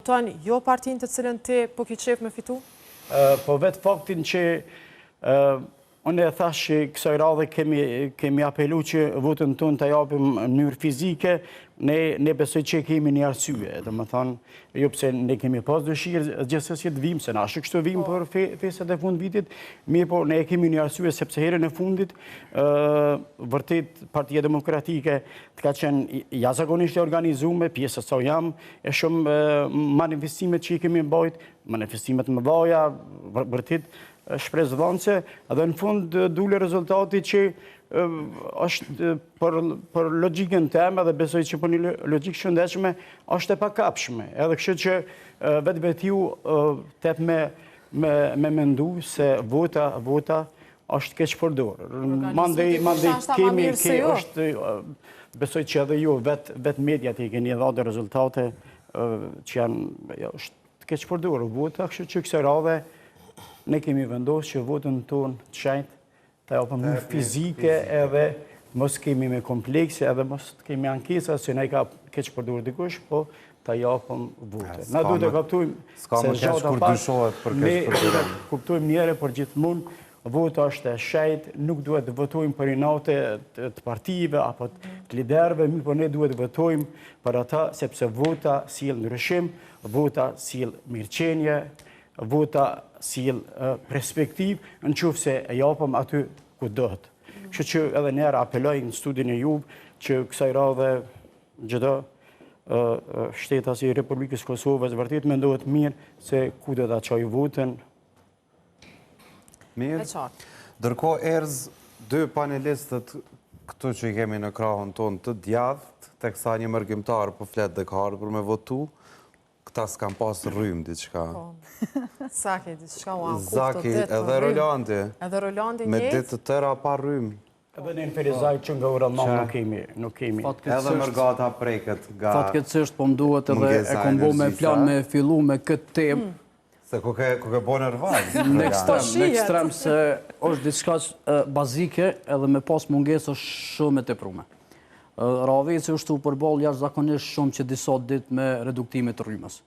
voton jo partin të cilën ti po ki qef me fitu? Po vetë faktin që unë e thash që kësaj radhe kemi apelu që votën tonë të japim në mënyrë fizike, ne besoj që kemi një arsye, dhe më thonë, jo pëse ne kemi pas dëshirë gjithsesi të vim, se na ashtu kështu vim për festat e fund vitit, mirë po ne kemi një arsye sepse herën e fundit, vërtet Partia Demokratike të ka qenë jashtëzakonisht e organizuar, pjesë sa jam, e shumë manifestimet që i kemi mbajt, manifestimet më dhaja, vërtet shpresdhënëse, edhe në fund dule rezultati që është për logjikën teme dhe besoj që për një logjikë shëndetshme është e pakapshme. Edhe kështu që vetë vetiu tet me mendu se vota është keq përdorur. Mandej kemi është besoj që edhe ju vetë mediat i keni dhënë rezultate që janë është keq përdorur vota, kështu që kësaj radhe ne kemi vendosur që votën tonë të shenjtë të japëm në fizike edhe mos kemi me komplekse edhe mos kemi ankesa se ne ka keq përdorur dikush, po të japëm votën. Na duhet të kuptojmë se gjata pas kuptojmë njëre për gjithmonë vota është e shenjtë, nuk duhet të votojmë për inate të partive apo të liderëve, mirë po ne duhet të votojmë për ata sepse vota sjell ndryshim, vota sjell mirëqenie, vota sjell perspektivë në qoftë se e japëm aty ku dohet. Kështu që edhe ne apeloj në studion e juve që kësaj radhe çdo shteta si Republikës Kosovës vërtet mendohet mirë se ku do ta çojë votën. Mirë. Ndërkohë erz dy panelistët këtu që i kemi në krahun tonë të djathtë, teksa një mërgjimtar po flet dhe ka ardhur me votu. Këta s'kam pas rrymë diçka. Saki, diçka u anë Zaki, edhe Rolandi. Edhe Rolandi me ditë të tëra pa rrymë. Edhe në Ferizaj që nga ura ma nuk kemi. Edhe mërgata preket nga... Fatkeqësisht po mduhet edhe e kom bo me plan me fillu me këtë temë. Se ku ke bo nervaz. Në ekstrem se është diçka bazike edhe me pas mungesë është shumë e teprume. Raveci është u përball jashtëzakonisht shumë që disa ditë me reduktimet të rrymës.